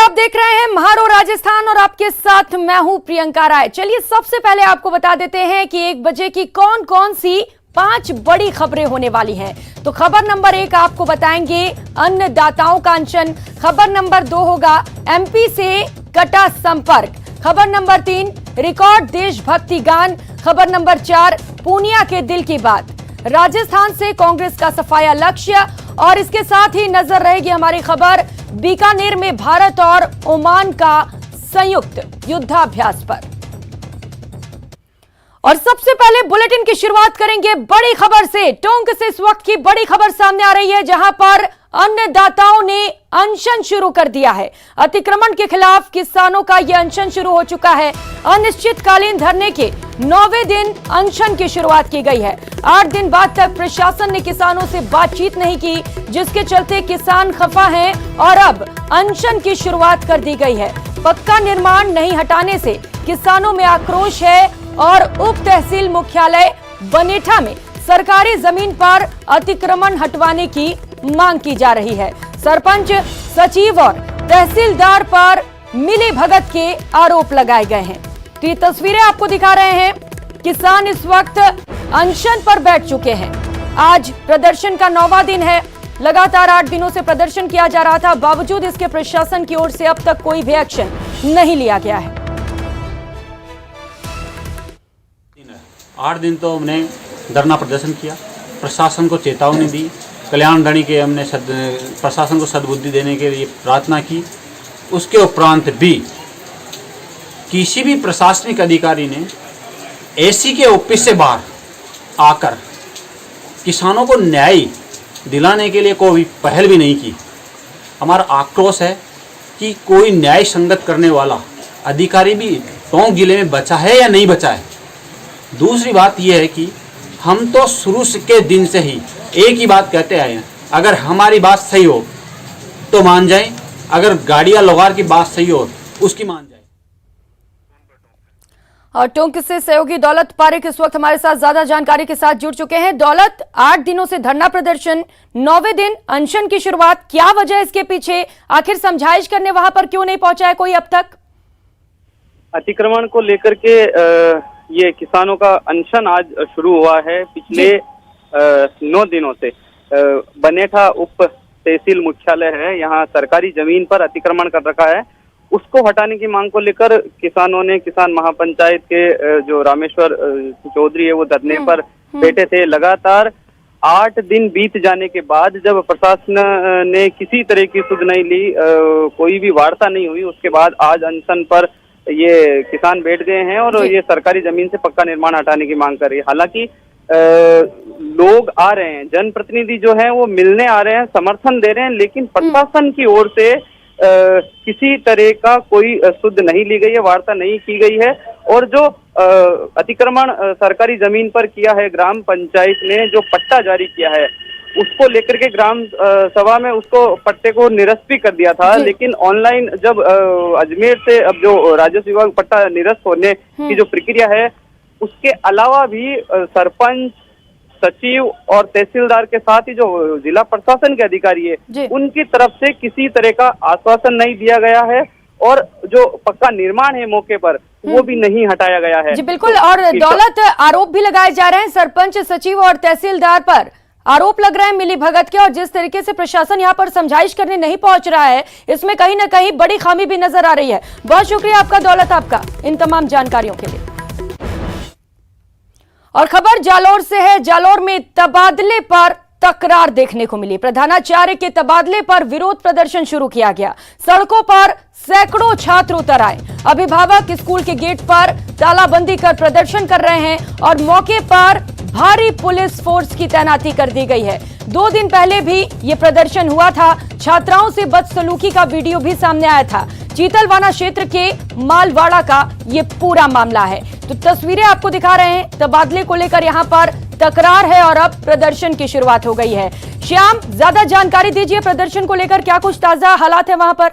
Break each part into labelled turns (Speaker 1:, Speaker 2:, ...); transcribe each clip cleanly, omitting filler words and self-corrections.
Speaker 1: आप देख रहे हैं महारो राजस्थान और आपके साथ मैं हूं प्रियंका राय। चलिए सबसे पहले आपको बता देते हैं कि 1 बजे की कौन कौन सी 5 बड़ी खबरें होने वाली हैं। तो खबर नंबर 1 आपको बताएंगे अन्नदाताओं का अनशन। खबर नंबर 2 होगा एमपी से कटा संपर्क। खबर नंबर 3 रिकॉर्ड देशभक्ति गान। खबर नंबर 4 पूनिया के दिल की बात। राजस्थान से कांग्रेस का सफाया लक्ष्य और इसके साथ ही नजर रहेगी हमारी खबर बीकानेर में भारत और ओमान का संयुक्त युद्धाभ्यास पर। और सबसे पहले बुलेटिन की शुरुआत करेंगे बड़ी खबर से। टोंक से इस वक्त की बड़ी खबर सामने आ रही है, जहां पर अन्नदाताओं ने अनशन शुरू कर दिया है। अतिक्रमण के खिलाफ किसानों का यह अनशन शुरू हो चुका है। अनिश्चितकालीन धरने के 9वें दिन अनशन की शुरुआत की गई है। 8 दिन बाद तक प्रशासन ने किसानों से बातचीत नहीं की, जिसके चलते किसान खफा हैं और अब अनशन की शुरुआत कर दी गई है। पक्का निर्माण नहीं हटाने से किसानों में आक्रोश है और उप तहसील मुख्यालय बनेठा में सरकारी जमीन पर अतिक्रमण हटवाने की मांग की जा रही है। सरपंच, सचिव और तहसीलदार पर मिली भगत के आरोप लगाए गए हैं। तो ये तस्वीरें आपको दिखा रहे हैं। किसान इस वक्त अनशन पर बैठ चुके हैं। आज प्रदर्शन का 9वां दिन है। लगातार 8 दिनों से प्रदर्शन किया जा रहा था, बावजूद इसके प्रशासन की ओर से अब तक कोई भी एक्शन नहीं लिया गया है।
Speaker 2: 8 दिन तो हमने धरना प्रदर्शन किया, प्रशासन को चेतावनी दी, कल्याणधणी के हमने प्रशासन को सद्बुद्धि देने के लिए प्रार्थना की। उसके उपरांत भी किसी भी प्रशासनिक अधिकारी ने एसी के ऑफिस से बाहर आकर किसानों को न्याय दिलाने के लिए कोई पहल भी नहीं की। हमारा आक्रोश है कि कोई न्याय संगत करने वाला अधिकारी भी टोंक जिले में बचा है या नहीं बचा है। दूसरी बात यह है कि हम तो शुरू के दिन से ही एक ही बात कहते आए हैं, अगर हमारी बात सही हो तो मान जाएं, अगर गाड़िया लोगार की बात सही हो उसकी मान जाएं।
Speaker 1: और टोंक से सहयोगी दौलत पारेख इस वक्त हमारे साथ ज्यादा जानकारी के साथ जुड़ चुके हैं। दौलत, 8 दिनों से धरना प्रदर्शन, 9वें दिन अनशन की शुरुआत, क्या वजह इसके पीछे? आखिर समझाइश करने वहां पर क्यों नहीं पहुंचा है कोई अब तक?
Speaker 3: अतिक्रमण को लेकर के ये किसानों का अनशन आज शुरू हुआ है। पिछले 9 दिनों से बनेठा उप तहसील मुख्यालय है, यहाँ सरकारी जमीन पर अतिक्रमण कर रखा है, उसको हटाने की मांग को लेकर किसानों ने, किसान महापंचायत के जो रामेश्वर चौधरी है वो धरने पर बैठे थे। लगातार 8 दिन बीत जाने के बाद जब प्रशासन ने किसी तरह की सुध नहीं ली, कोई भी वार्ता नहीं हुई, उसके बाद आज अनशन पर ये किसान बैठ गए हैं और ये सरकारी जमीन से पक्का निर्माण हटाने की मांग कर रही है। हालांकि लोग आ रहे हैं, जनप्रतिनिधि जो हैं वो मिलने आ रहे हैं, समर्थन दे रहे हैं, लेकिन प्रशासन की ओर से किसी तरह का कोई सुध नहीं ली गई है, वार्ता नहीं की गई है। और जो अतिक्रमण सरकारी जमीन पर किया है, ग्राम पंचायत ने जो पट्टा जारी किया है उसको लेकर के ग्राम सभा में उसको पट्टे को निरस्त भी कर दिया था, लेकिन ऑनलाइन जब अजमेर से अब जो राजस्व विभाग पट्टा निरस्त होने की जो प्रक्रिया है, उसके अलावा भी सरपंच, सचिव और तहसीलदार के साथ ही जो जिला प्रशासन के अधिकारी है उनकी तरफ से किसी तरह का आश्वासन नहीं दिया गया है और जो पक्का निर्माण है मौके पर वो भी नहीं हटाया गया है।
Speaker 1: जी बिल्कुल। और दौलत, आरोप भी लगाए जा रहे हैं सरपंच, सचिव और तहसीलदार पर, आरोप लग रहे हैं मिली भगत के, और जिस तरीके से प्रशासन यहां पर समझाइश करने नहीं पहुंच रहा है, इसमें कहीं ना कहीं बड़ी खामी भी नजर आ रही है। बहुत शुक्रिया आपका दौलत, आपका इन तमाम जानकारियों के लिए। और खबर जालौर से है। जालौर में तबादले पर तकरार देखने को मिली। प्रधानाचार्य के तबादले पर विरोध प्रदर्शन शुरू किया गया। सड़कों पर सैकड़ों छात्र उतर आए। अभिभावक स्कूल के गेट पर तालाबंदी कर प्रदर्शन कर रहे हैं और मौके पर भारी पुलिस फोर्स की तैनाती कर दी गई है। 2 दिन पहले भी ये प्रदर्शन हुआ था। छात्राओं से बदसलूकी का वीडियो भी सामने आया था। चीतलवाना क्षेत्र के मालवाड़ा का ये पूरा मामला है। तो तस्वीरें आपको दिखा रहे हैं। तबादले को लेकर यहाँ पर तकरार है और अब प्रदर्शन की शुरुआत हो गई है। श्याम, ज्यादा जानकारी दीजिए प्रदर्शन को लेकर, क्या कुछ ताजा हालात है वहां पर?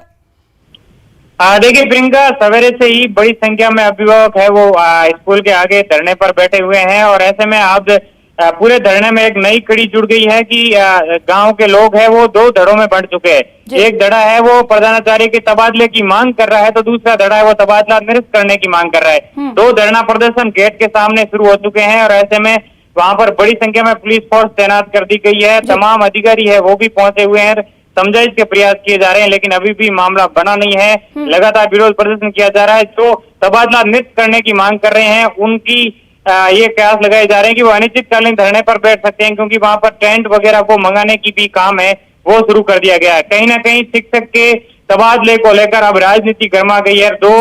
Speaker 4: देखिए प्रियंका, सवेरे से ही बड़ी संख्या में अभिभावक है वो स्कूल के आगे धरने पर बैठे हुए हैं और ऐसे में आप पूरे धरने में एक नई कड़ी जुड़ गई है कि गांव के लोग हैं वो दो धड़ों में बढ़ चुके हैं। एक धड़ा है वो प्रधानाचार्य के तबादले की मांग कर रहा है, तो दूसरा धड़ा है वो तबादला निरस्त करने की मांग कर रहा है। दो धरना प्रदर्शन गेट के सामने शुरू हो चुके हैं और ऐसे में वहां पर बड़ी संख्या में पुलिस फोर्स तैनात कर दी गई है। तमाम अधिकारी है वो भी पहुंचे हुए हैं, समझाइश के प्रयास किए जा रहे हैं, लेकिन अभी भी मामला बना नहीं है। लगातार विरोध प्रदर्शन किया जा रहा है। जो तबादला निरस्त करने की मांग कर रहे हैं उनकी ये कयास लगाए जा रहे हैं कि वो अनिश्चितकालीन धरने पर बैठ सकते हैं, क्योंकि वहां पर टेंट वगैरह को मंगाने की भी काम है वो शुरू कर दिया गया है। कहीं ना कहीं शिक्षक के तबादले को लेकर अब राजनीति गर्मा गई है। दो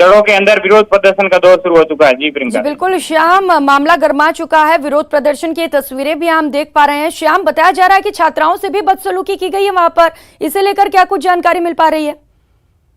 Speaker 4: धड़ों के अंदर विरोध प्रदर्शन का दौर शुरू हो चुका है। जी प्रियंका।
Speaker 1: बिल्कुल श्याम, मामला गर्मा चुका है। विरोध प्रदर्शन की तस्वीरें भी हम देख पा रहे हैं। श्याम, बताया जा रहा है कि छात्राओं से भी बदसलूकी की गई है वहां पर, इसे लेकर क्या कुछ जानकारी मिल पा रही है?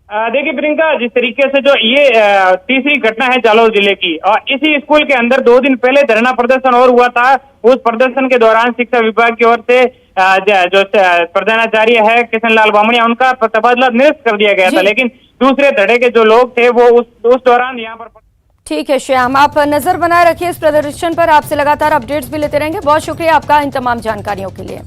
Speaker 4: देखिए प्रियंका, जिस तरीके से जो ये तीसरी घटना है जालौर जिले की, और इसी स्कूल के अंदर 2 दिन पहले धरना प्रदर्शन और हुआ था। उस प्रदर्शन के दौरान शिक्षा विभाग की ओर से जो प्रधानाचार्य है किशन लाल बामणिया, उनका तबादला निरस्त कर दिया गया था, लेकिन दूसरे धड़े के जो लोग थे वो उस दौरान यहाँ पर। ठीक
Speaker 1: है श्याम, आप नजर बनाए रखिए इस प्रदर्शन पर, आपसे लगातार अपडेट्स भी लेते रहेंगे। बहुत शुक्रिया आपका इन तमाम जानकारियों के लिए।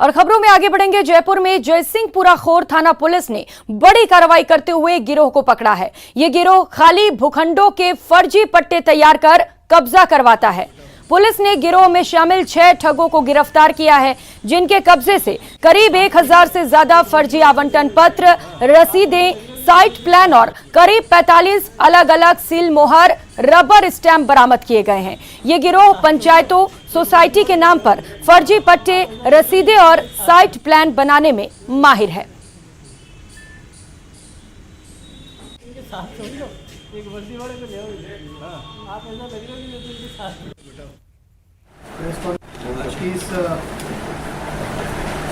Speaker 1: और खबरों में आगे बढ़ेंगे। जयपुर में जयसिंहपुरा खोर थाना पुलिस ने बड़ी कार्रवाई करते हुए गिरोह को पकड़ा है। ये गिरोह खाली भूखंडों के फर्जी पट्टे तैयार कर कब्जा करवाता है। पुलिस ने गिरोह में शामिल 6 ठगों को गिरफ्तार किया है, जिनके कब्जे से करीब 1000 से ज्यादा फर्जी आवंटन पत्र, रसीदें, साइट प्लान और करीब 45 अलग अलग सील मोहर, रबर स्टैंप बरामद किए गए हैं। ये गिरोह पंचायतों, सोसाइटी के नाम पर फर्जी पट्टे, रसीदें और साइट प्लान बनाने में माहिर है।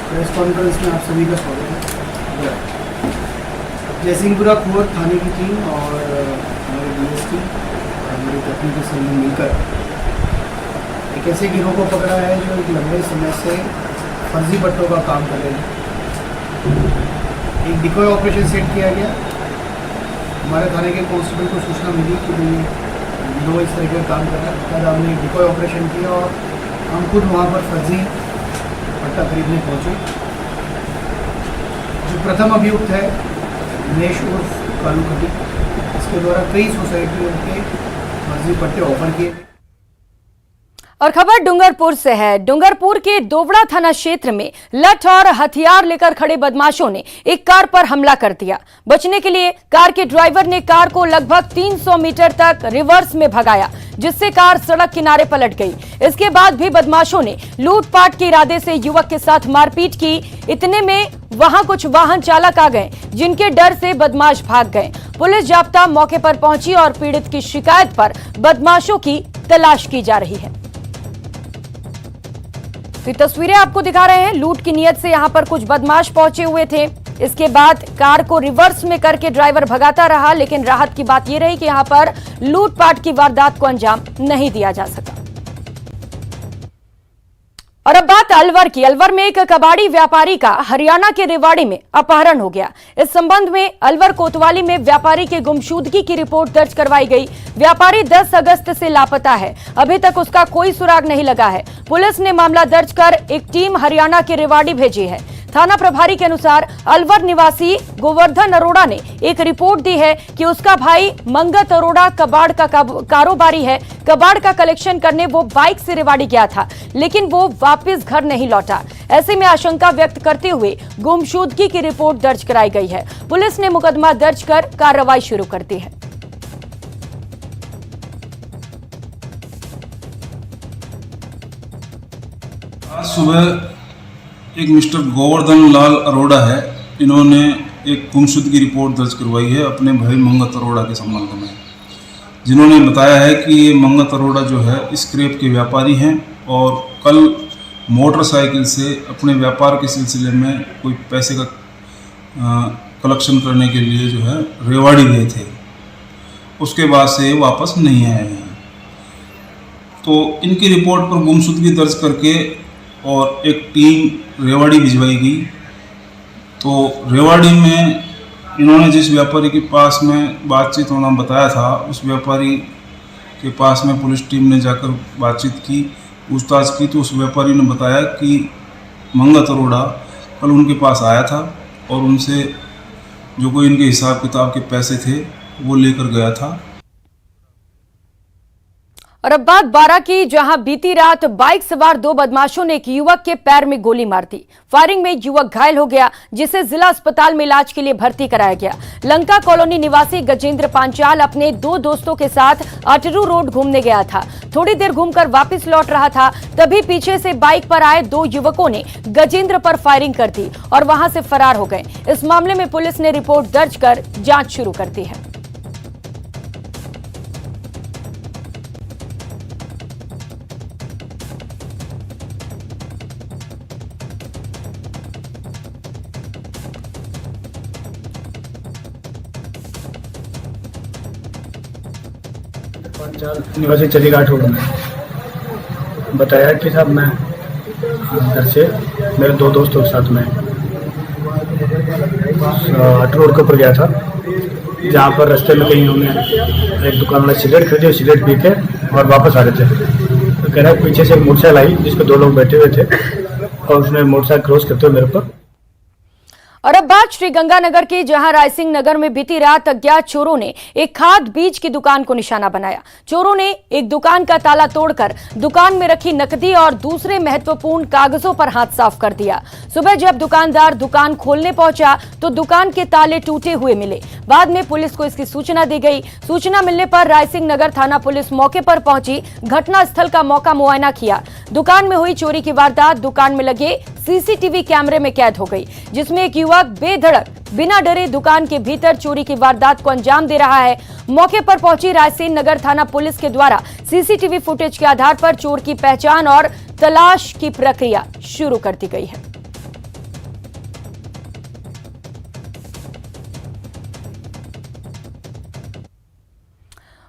Speaker 5: प्रेस कॉन्फ्रेंस में आप सभी का स्वागत है। जयसिंहपुरा खोर थाने की टीम और हमारे डीएसपी और हमारे तकनीकी सेल ने मिलकर एक ऐसे गिरोह को पकड़ा है जो एक लंबे समय से फर्जी पट्टों का काम कर रहे हैं। एक डिकॉय ऑपरेशन सेट किया गया। हमारे थाने के कांस्टेबल को सूचना मिली कि गिरोह इस तरह का काम कर रहा है। तब हमने एक डिकॉय ऑपरेशन किया और हम खुद वहाँ पर फर्जी पट्टा खरीदने पहुँचे। जो प्रथम अभियुक्त है दिनेश उर्फ कालू खटी, इसके द्वारा कई सोसाइटियों के फर्जी पट्टे ऑफर किए।
Speaker 1: और खबर डूंगरपुर से है। डूंगरपुर के दोवड़ा थाना क्षेत्र में लठ और हथियार लेकर खड़े बदमाशों ने एक कार पर हमला कर दिया। बचने के लिए कार के ड्राइवर ने कार को लगभग 300 मीटर तक रिवर्स में भगाया, जिससे कार सड़क किनारे पलट गई। इसके बाद भी बदमाशों ने लूटपाट के इरादे से युवक के साथ मारपीट की। इतने में वहां कुछ वाहन चालक आ गए, जिनके डर से बदमाश भाग गए। पुलिस जाब्ता मौके पर पहुंची और पीड़ित की शिकायत पर बदमाशों की तलाश की जा रही है। तो तस्वीरें आपको दिखा रहे हैं। लूट की नीयत से यहां पर कुछ बदमाश पहुंचे हुए थे। इसके बाद कार को रिवर्स में करके ड्राइवर भगाता रहा, लेकिन राहत की बात यह रही कि यहां पर लूटपाट की वारदात को अंजाम नहीं दिया जा सका। और अब बात अलवर की। अलवर में एक कबाड़ी व्यापारी का हरियाणा के रेवाड़ी में अपहरण हो गया। इस संबंध में अलवर कोतवाली में व्यापारी के गुमशुदगी की रिपोर्ट दर्ज करवाई गई। व्यापारी 10 अगस्त से लापता है। अभी तक उसका कोई सुराग नहीं लगा है। पुलिस ने मामला दर्ज कर एक टीम हरियाणा के रेवाड़ी भेजी है। थाना प्रभारी के अनुसार अलवर निवासी गोवर्धन अरोड़ा ने एक रिपोर्ट दी है कि उसका भाई मंगत अरोड़ा कबाड़ का कारोबारी है। कबाड़ का कलेक्शन करने वो बाइक से रेवाड़ी गया था, लेकिन वो वापस घर नहीं लौटा। ऐसे में आशंका व्यक्त करते हुए गुमशुदगी की रिपोर्ट दर्ज कराई गई है। पुलिस ने मुकदमा दर्ज कर कार्रवाई शुरू कर दी है।
Speaker 6: आज सुबह एक मिस्टर गोवर्धन लाल अरोड़ा है, इन्होंने एक गुमशुदगी रिपोर्ट दर्ज करवाई है अपने भाई मंगत अरोड़ा के संबंध में, जिन्होंने बताया है कि ये मंगत अरोड़ा जो है स्क्रैप के व्यापारी हैं और कल मोटरसाइकिल से अपने व्यापार के सिलसिले में कोई पैसे का कलेक्शन करने के लिए जो है रेवाड़ी गए थे। उसके बाद से वापस नहीं आए हैं। तो इनकी रिपोर्ट पर गुमशुदगी दर्ज करके और एक टीम रेवाड़ी भिजवाई गई। तो रेवाड़ी में इन्होंने जिस व्यापारी के पास में बातचीत होना बताया था, उस व्यापारी के पास में पुलिस टीम ने जाकर बातचीत की पूछताछ की तो उस व्यापारी ने बताया कि मंगत अरोड़ा कल उनके पास आया था और उनसे जो कोई इनके हिसाब किताब के पैसे थे वो लेकर गया था।
Speaker 1: और अब बात बारां की, जहां बीती रात बाइक सवार दो बदमाशों ने एक युवक के पैर में गोली मार दी। फायरिंग में युवक घायल हो गया, जिसे जिला अस्पताल में इलाज के लिए भर्ती कराया गया। लंका कॉलोनी निवासी गजेंद्र पांचाल अपने दो दोस्तों के साथ अटरू रोड घूमने गया था। थोड़ी देर घूमकर वापस लौट रहा था, तभी पीछे से बाइक पर आए दो युवकों ने गजेंद्र पर फायरिंग कर दी और वहां से फरार हो गए। इस मामले में पुलिस ने रिपोर्ट दर्ज कर जांच शुरू कर दी है।
Speaker 7: पांचाल निवासी चलीघाट रोड में बताया कि साहब मैं घर से मेरे दो दोस्तों के साथ में अट रोड के ऊपर गया था, जहाँ पर रास्ते में कहीं उन्होंने एक दुकान वाला सिगरेट खरीदे, सिगरेट पी के और वापस आ रहे थे। तो कह रहा है पीछे से एक मोटरसाइकिल आई जिस पर दो लोग बैठे हुए थे और उसने मोटरसाइकिल क्रॉस करते हुए मेरे पर।
Speaker 1: और अब बात श्रीगंगानगर की, जहां रायसिंह नगर में बीती रात अज्ञात चोरों ने एक खाद बीज की दुकान को निशाना बनाया। चोरों ने एक दुकान का ताला तोड़कर दुकान में रखी नकदी और दूसरे महत्वपूर्ण कागजों पर हाथ साफ कर दिया। सुबह जब दुकानदार दुकान खोलने पहुंचा तो दुकान के ताले टूटे हुए मिले। बाद में पुलिस को इसकी सूचना दी गई। सूचना मिलने पर रायसिंह नगर थाना पुलिस मौके पर पहुंची, घटनास्थल का मौका मुआयना किया। दुकान में हुई चोरी की वारदात दुकान में लगे सीसीटीवी कैमरे में कैद हो गई, जिसमें एक युवक बेधड़क बिना डरे दुकान के भीतर चोरी की वारदात को अंजाम दे रहा है। मौके पर पहुंची रायसेन नगर थाना पुलिस के द्वारा सीसीटीवी फुटेज के आधार पर चोर की पहचान और तलाश की प्रक्रिया शुरू कर दी गई है।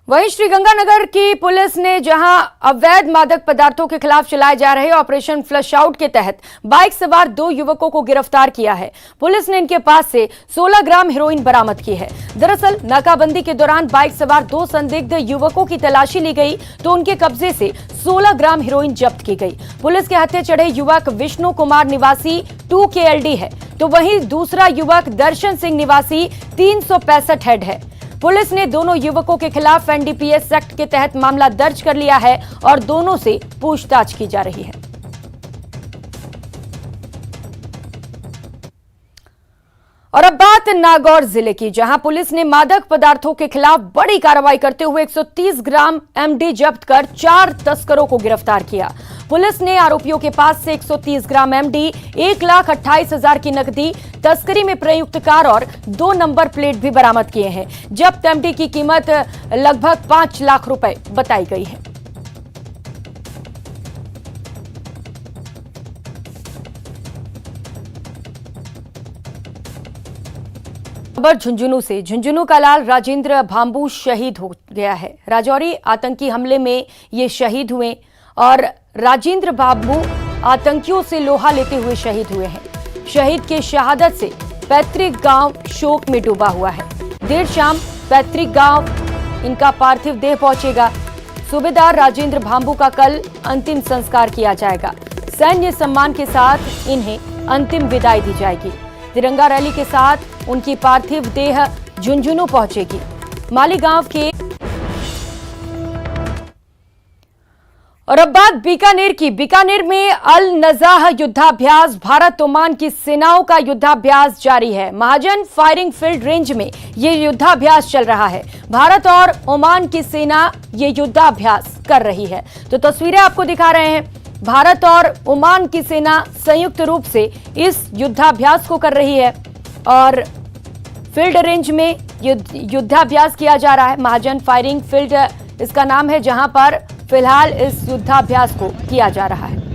Speaker 1: वहीं श्रीगंगानगर की पुलिस ने जहां अवैध मादक पदार्थों के खिलाफ चलाए जा रहे ऑपरेशन फ्लश आउट के तहत बाइक सवार दो युवकों को गिरफ्तार किया है। पुलिस ने इनके पास से 16 ग्राम हेरोइन बरामद की है। दरअसल नाकाबंदी के दौरान बाइक सवार दो संदिग्ध युवकों की तलाशी ली गई तो उनके कब्जे से 16 ग्राम हेरोइन जब्त की गई। पुलिस के हत्थे चढ़े युवक विष्णु कुमार निवासी 2KLD है, तो वहीं दूसरा युवक दर्शन सिंह निवासी 365 हेड है। पुलिस ने दोनों युवकों के खिलाफ NDPS एक्ट के तहत मामला दर्ज कर लिया है और दोनों से पूछताछ की जा रही है। और अब बात नागौर जिले की, जहां पुलिस ने मादक पदार्थों के खिलाफ बड़ी कार्रवाई करते हुए 130 ग्राम MD जब्त कर 4 तस्करों को गिरफ्तार किया। पुलिस ने आरोपियों के पास से 130 ग्राम MD, 1,28,000 की नकदी, तस्करी में प्रयुक्त कार और 2 नंबर प्लेट भी बरामद किए हैं। जब्त MD की कीमत लगभग 5 लाख रुपए बताई गई है। खबर झुंझुनू से, झुंझुनू का लाल राजेंद्र भांबू शहीद हो गया है। राजौरी आतंकी हमले में ये शहीद हुए और राजेंद्र भांबू आतंकियों से लोहा लेते हुए शहीद हुए हैं। शहीद के शहादत से पैतृक गांव शोक में डूबा हुआ है। देर शाम पैतृक गांव इनका पार्थिव देह पहुंचेगा। सूबेदार राजेंद्र भांबू का कल अंतिम संस्कार किया जाएगा। सैन्य सम्मान के साथ इन्हें अंतिम विदाई दी जाएगी। तिरंगा रैली के साथ उनकी पार्थिव देह झुंझुनू पहुंचेगी। मालीगांव के। और अब बात बीकानेर की, बीकानेर में अल नजाह युद्धाभ्यास, भारत ओमान की सेनाओं का युद्धाभ्यास जारी है। महाजन फायरिंग फील्ड रेंज में ये युद्धाभ्यास चल रहा है। भारत और ओमान की सेना ये युद्धाभ्यास कर रही है, तो तस्वीरें आपको दिखा रहे हैं। भारत और ओमान की सेना संयुक्त रूप से इस युद्धाभ्यास को कर रही है और फील्ड रेंज में युद्धाभ्यास किया जा रहा है। महाजन फायरिंग फील्ड इसका नाम है, जहां पर फिलहाल इस युद्धाभ्यास को किया जा रहा है।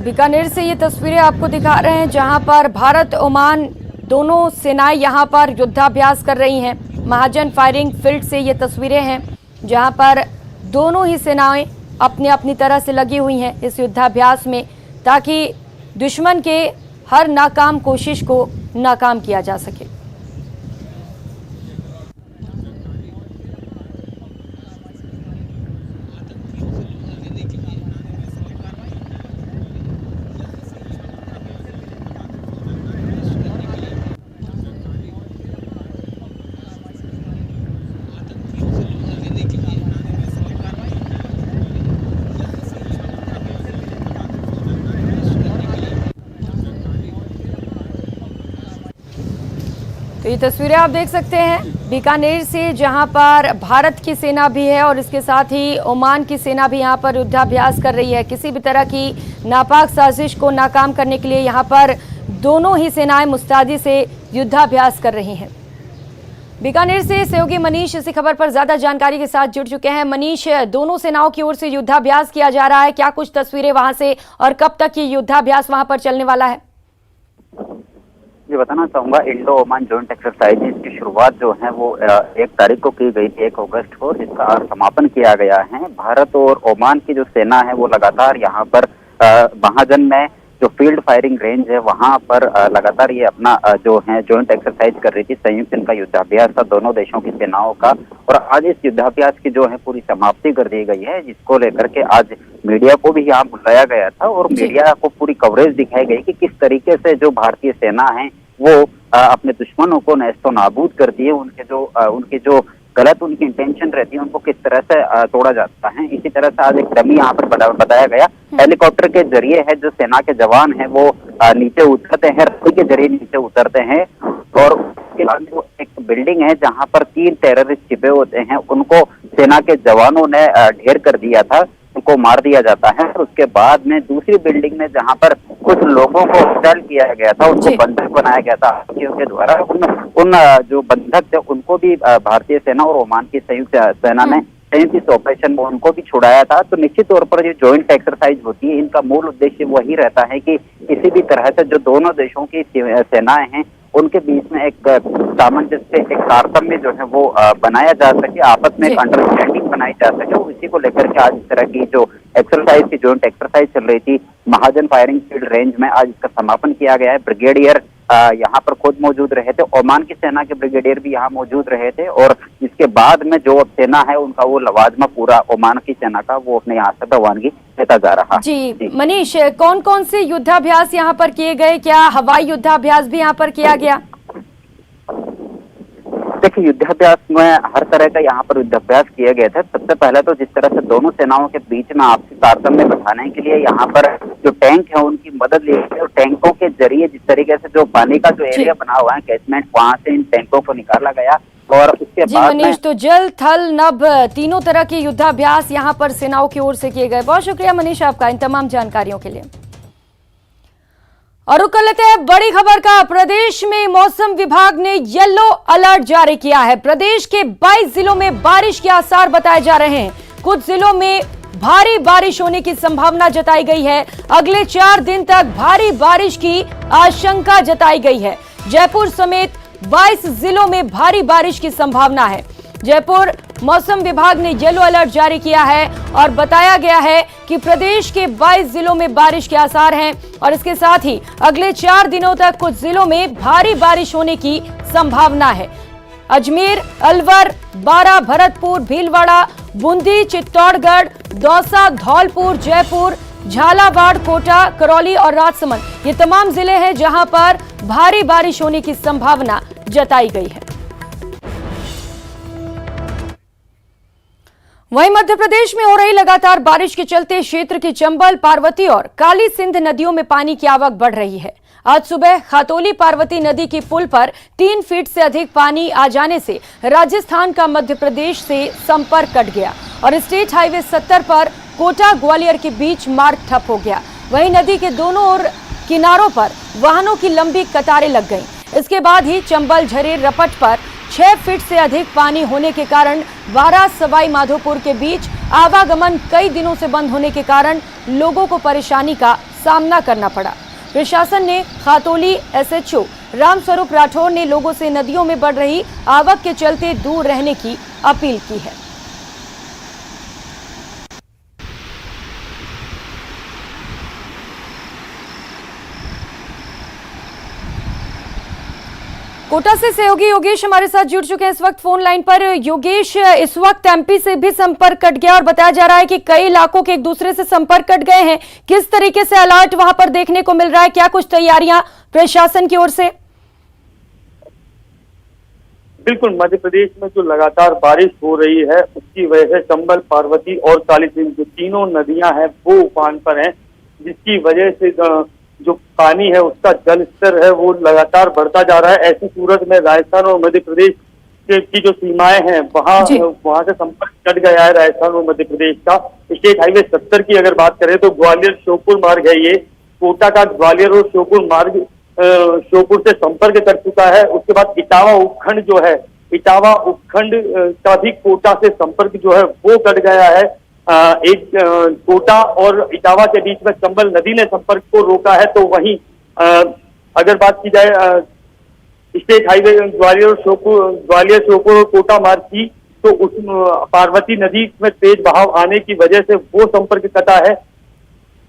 Speaker 1: बीकानेर से ये तस्वीरें आपको दिखा रहे हैं जहां पर भारत ओमान दोनों सेनाएं यहां पर युद्धाभ्यास कर रही हैं। महाजन फायरिंग फील्ड से ये तस्वीरें हैं जहां पर दोनों ही सेनाएं अपनी अपनी तरह से लगी हुई हैं इस युद्धाभ्यास में, ताकि दुश्मन के हर नाकाम कोशिश को नाकाम किया जा सके। तो ये तस्वीरें आप देख सकते हैं बीकानेर से, जहां पर भारत की सेना भी है और इसके साथ ही ओमान की सेना भी यहां पर युद्धाभ्यास कर रही है। किसी भी तरह की नापाक साजिश को नाकाम करने के लिए यहां पर दोनों ही सेनाएं मुस्तैदी से युद्धाभ्यास कर रही हैं। बीकानेर से सहयोगी मनीष इसी खबर पर ज्यादा जानकारी के साथ जुड़ चुके हैं। मनीष, दोनों सेनाओं की ओर से युद्धाभ्यास किया जा रहा है, क्या कुछ तस्वीरें वहां से और कब तक ये युद्धाभ्यास वहां पर चलने वाला है?
Speaker 8: ये बताना चाहूंगा, इंडो ओमान जॉइंट एक्सरसाइज की शुरुआत जो है वो 1 तारीख को की गई थी, 1 अगस्त को, जिसका समापन किया गया है। भारत और ओमान की जो सेना है वो लगातार यहाँ पर महाजन में जो फील्ड फायरिंग रेंज है वहाँ पर लगातार ये अपना जो है जॉइंट एक्सरसाइज कर रही थी। संयुक्त इनका युद्धाभ्यास था दोनों देशों की सेनाओं का, और आज इस युद्धाभ्यास की जो है पूरी समाप्ति कर दी गई है, जिसको लेकर के आज मीडिया को भी यहाँ बुलाया गया था और मीडिया को पूरी कवरेज दिखाई गई कि किस तरीके से जो भारतीय सेना है वो अपने दुश्मनों को नेस्तो नाबूद करती है। उनके जो गलत उनकी इंटेंशन रहती है उनको किस तरह से तोड़ा जाता है। इसी तरह से आज एक डमी यहाँ पर बताया गया, हेलीकॉप्टर के जरिए है जो सेना के जवान हैं वो नीचे उतरते हैं, रस्सी के जरिए नीचे उतरते हैं, और उसके बाद वो एक बिल्डिंग है जहाँ पर 3 टेररिस्ट छिपे होते हैं, उनको सेना के जवानों ने ढेर कर दिया था, उनको मार दिया जाता है। उसके बाद में दूसरी बिल्डिंग में जहाँ पर कुछ लोगों को हॉस्टाइल किया गया था, उनको बंधक बनाया गया था के द्वारा, उन जो बंधक थे उनको भी भारतीय सेना और ओमान की संयुक्त सेना ने संयुक्त इस ऑपरेशन में उनको भी छुड़ाया था। तो निश्चित तौर पर जो जॉइंट एक्सरसाइज होती है इनका मूल उद्देश्य वही रहता है कि किसी भी तरह से जो दोनों देशों की सेनाएं हैं उनके बीच में एक सामंजस्य, एक तारतम्य जो है वो बनाया जा सके, आपस में एक अंडरस्टैंडिंग बनाई जा सके। और इसी को लेकर के आज इस तरह की जो एक्सरसाइज की जॉइंट एक्सरसाइज चल रही थी महाजन फायरिंग फील्ड रेंज में, आज इसका समापन किया गया है। ब्रिगेडियर यहाँ पर खुद मौजूद रहे थे, ओमान की सेना के ब्रिगेडियर भी यहाँ मौजूद रहे थे, और इसके बाद में जो सेना है उनका वो लवाजमा पूरा ओमान की सेना का वो अपने यहाँ से रवानगी देता जा रहा। जी
Speaker 1: मनीष, कौन कौन से युद्धाभ्यास यहाँ पर किए गए? क्या हवाई युद्धाभ्यास भी यहाँ पर किया गया?
Speaker 8: देखिए, युद्धाभ्यास में हर तरह का यहाँ पर युद्धाभ्यास किए गए थे। सबसे पहले तो जिस तरह से दोनों सेनाओं के बीच में आपसी तारतम्य बैठाने के लिए यहाँ पर जो टैंक है उनकी मदद ली गई, और टैंकों के जरिए जिस तरीके से जो पानी का जो एरिया बना हुआ है कैचमेंट, वहां से इन टैंकों को निकाला गया। और उसके बाद
Speaker 1: मनीष, तो जल थल नभ तीनों तरह के युद्धाभ्यास यहाँ पर सेनाओं की ओर से किए गए। बहुत शुक्रिया मनीष आपका इन तमाम जानकारियों के लिए। और रुक कर लेते हैं बड़ी खबर का। प्रदेश में मौसम विभाग ने येलो अलर्ट जारी किया है। प्रदेश के 22 जिलों में बारिश के आसार बताए जा रहे हैं। कुछ जिलों में भारी बारिश होने की संभावना जताई गई है। अगले 4 दिन तक भारी बारिश की आशंका जताई गई है। जयपुर समेत 22 जिलों में भारी बारिश की संभावना है। जयपुर मौसम विभाग ने येलो अलर्ट जारी किया है और बताया गया है कि प्रदेश के 22 जिलों में बारिश के आसार हैं, और इसके साथ ही अगले 4 दिनों तक कुछ जिलों में भारी बारिश होने की संभावना है। अजमेर, अलवर, बारा, भरतपुर, भीलवाड़ा, बूंदी, चित्तौड़गढ़, दौसा, धौलपुर, जयपुर, झालावाड़, कोटा, करौली और राजसमंद ये तमाम जिले हैं जहां पर भारी बारिश होने की संभावना जताई गई है। वहीं मध्य प्रदेश में हो रही लगातार बारिश के चलते क्षेत्र की चंबल, पार्वती और काली सिंध नदियों में पानी की आवक बढ़ रही है। आज सुबह खातोली पार्वती नदी की पुल पर 3 फीट से अधिक पानी आ जाने से राजस्थान का मध्य प्रदेश से संपर्क कट गया और स्टेट हाईवे 70 पर कोटा ग्वालियर के बीच मार्ग ठप हो गया। वहीं नदी के दोनों ओर किनारों पर वाहनों की लंबी कतारें लग गईं। इसके बाद ही चंबल झरेर रपट पर 6 फीट से अधिक पानी होने के कारण बारा सवाई माधोपुर के बीच आवागमन कई दिनों से बंद होने के कारण लोगों को परेशानी का सामना करना पड़ा। प्रशासन ने खातौली SHO रामस्वरूप राठौर ने लोगों से नदियों में बढ़ रही आवक के चलते दूर रहने की अपील की है। कोटा से सहयोगी योगेश हमारे साथ जुड़ चुके हैं इस वक्त फोन लाइन पर। योगेश, इस वक्त MP से भी संपर्क कट गया और बताया जा रहा है कि कई इलाकों के एक दूसरे से संपर्क कट गए हैं। किस तरीके से अलर्ट वहां पर देखने को मिल रहा है, क्या कुछ तैयारियां प्रशासन की ओर से?
Speaker 9: बिल्कुल, मध्य प्रदेश में जो लगातार बारिश हो रही है उसकी वजह से चंबल, पार्वती और काली सिंध जो तीनों नदियां हैं वो उफान पर हैं, जिसकी वजह से जो पानी है उसका जल स्तर है वो लगातार बढ़ता जा रहा है। ऐसी सूरत में राजस्थान और मध्य प्रदेश की जो सीमाएं हैं वहां से संपर्क कट गया है राजस्थान और मध्य प्रदेश का। स्टेट हाईवे 70 की अगर बात करें तो ग्वालियर श्योपुर मार्ग है, ये कोटा का ग्वालियर और श्योपुर मार्ग श्योपुर से संपर्क कर चुका है। उसके बाद इटावा उपखंड जो है, इटावा उपखंड का भी कोटा से संपर्क जो है वो कट गया है। एक कोटा और इटावा के बीच में चंबल नदी ने संपर्क को रोका है। तो वहीं अगर बात की जाए स्टेट हाईवे ग्वालियर श्योपुर और कोटा मार्ग की, तो उस पार्वती नदी में तेज बहाव आने की वजह से वो संपर्क कटा है।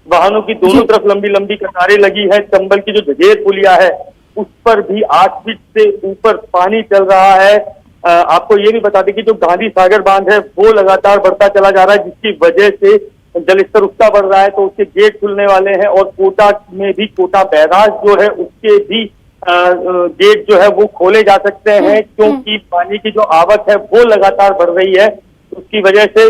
Speaker 9: वाहनों की दोनों तरफ लंबी लंबी कतारें लगी है। चंबल की जो झजेर पुलिया है उस पर भी 8 फीट से ऊपर पानी चल रहा है। आपको ये भी बता दें कि जो गांधी सागर बांध है वो लगातार बढ़ता चला जा रहा है, जिसकी वजह से जलस्तर उसका बढ़ रहा है। तो उसके गेट खुलने वाले हैं और कोटा में भी कोटा बैराज जो है उसके भी गेट जो है वो खोले जा सकते हैं, क्योंकि पानी की जो आवक है वो लगातार बढ़ रही है। उसकी वजह से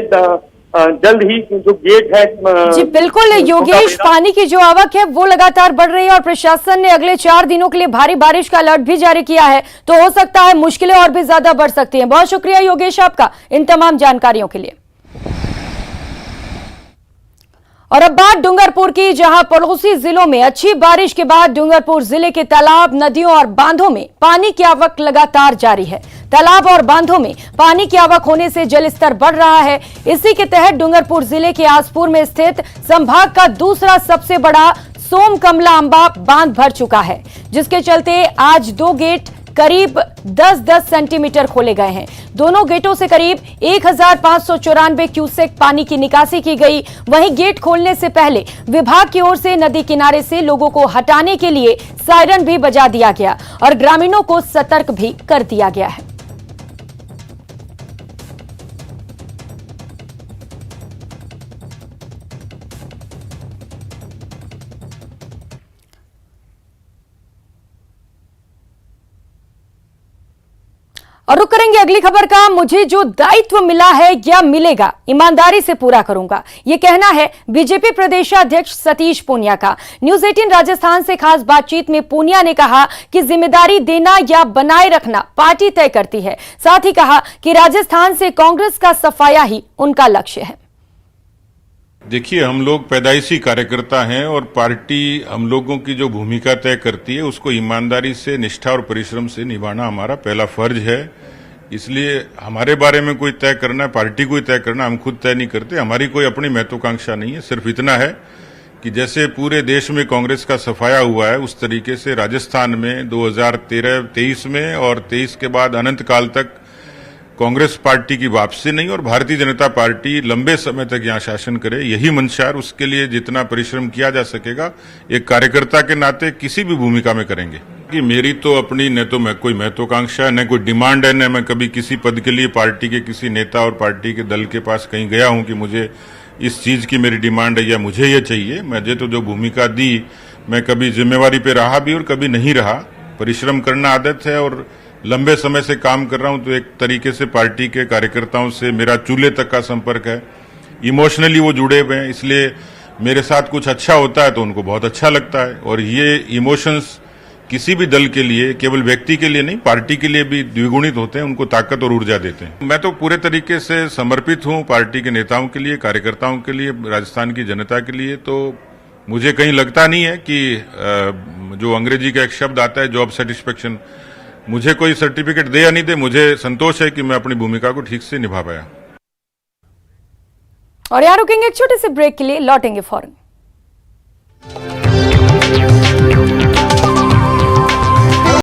Speaker 9: जल्द ही जो गेट है
Speaker 1: जी बिल्कुल योगेश, पानी की जो आवक है वो लगातार बढ़ रही है और प्रशासन ने अगले 4 दिनों के लिए भारी बारिश का अलर्ट भी जारी किया है, तो हो सकता है मुश्किलें और भी ज्यादा बढ़ सकती हैं। बहुत शुक्रिया योगेश आपका इन तमाम जानकारियों के लिए। और अब बात डूंगरपुर की, जहां पड़ोसी जिलों में अच्छी बारिश के बाद डूंगरपुर जिले के तालाब, नदियों और बांधों में पानी की आवक लगातार जारी है। तालाब और बांधों में पानी की आवक होने से जलस्तर बढ़ रहा है। इसी के तहत डूंगरपुर जिले के आसपुर में स्थित संभाग का दूसरा सबसे बड़ा सोम कमला अंबा बांध भर चुका है, जिसके चलते आज 2 गेट करीब 10-10 सेंटीमीटर खोले गए हैं। दोनों गेटों से करीब 1594 क्यूसेक पानी की निकासी की गई। वहीं गेट खोलने से पहले विभाग की ओर से नदी किनारे से लोगों को हटाने के लिए सायरन भी बजा दिया गया और ग्रामीणों को सतर्क भी कर दिया गया है। और रुक करेंगे अगली खबर का। मुझे जो दायित्व मिला है या मिलेगा ईमानदारी से पूरा करूंगा, ये कहना है बीजेपी प्रदेशाध्यक्ष सतीश पूनिया का। न्यूज 18 राजस्थान से खास बातचीत में पूनिया ने कहा कि जिम्मेदारी देना या बनाए रखना पार्टी तय करती है। साथ ही कहा कि राजस्थान से कांग्रेस का सफाया ही उनका लक्ष्य है।
Speaker 10: देखिए, हम लोग पैदाइशी कार्यकर्ता हैं और पार्टी हम लोगों की जो भूमिका तय करती है उसको ईमानदारी से, निष्ठा और परिश्रम से निभाना हमारा पहला फर्ज है। इसलिए हमारे बारे में कोई तय करना है, पार्टी को ही तय करना, हम खुद तय नहीं करते। हमारी कोई अपनी महत्वाकांक्षा नहीं है। सिर्फ इतना है कि जैसे पूरे देश में कांग्रेस का सफाया हुआ है, उस तरीके से राजस्थान में 2013-23 में और 23 के बाद अनंत काल तक कांग्रेस पार्टी की वापसी नहीं और भारतीय जनता पार्टी लंबे समय तक यहाँ शासन करे, यही मंशा है। उसके लिए जितना परिश्रम किया जा सकेगा एक कार्यकर्ता के नाते किसी भी भूमिका में करेंगे। कि मेरी तो अपनी न तो मैं कोई महत्वाकांक्षा, न कोई डिमांड है, न मैं कभी किसी पद के लिए पार्टी के किसी नेता और पार्टी के दल के पास कहीं गया हूं कि मुझे इस चीज की मेरी डिमांड है या मुझे ये चाहिए। मुझे तो जो भूमिका दी, मैं कभी जिम्मेवारी पे रहा भी और कभी नहीं रहा। परिश्रम करना आदत है और लंबे समय से काम कर रहा हूं, तो एक तरीके से पार्टी के कार्यकर्ताओं से मेरा चूल्हे तक का संपर्क है। इमोशनली वो जुड़े हुए हैं, इसलिए मेरे साथ कुछ अच्छा होता है तो उनको बहुत अच्छा लगता है। और ये इमोशंस किसी भी दल के लिए, केवल व्यक्ति के लिए नहीं, पार्टी के लिए भी द्विगुणित होते हैं, उनको ताकत और ऊर्जा देते हैं। मैं तो पूरे तरीके से समर्पित हूं पार्टी के नेताओं के लिए, कार्यकर्ताओं के लिए, राजस्थान की जनता के लिए। तो मुझे कहीं लगता नहीं है कि जो अंग्रेजी का एक शब्द आता है जॉब सेटिस्फेक्शन, मुझे कोई सर्टिफिकेट दे या नहीं दे, मुझे संतोष है कि मैं अपनी भूमिका को ठीक से निभा पाया।
Speaker 1: और यहाँ रुकेंगे एक छोटे से ब्रेक के लिए, लौटेंगे फौरन। है।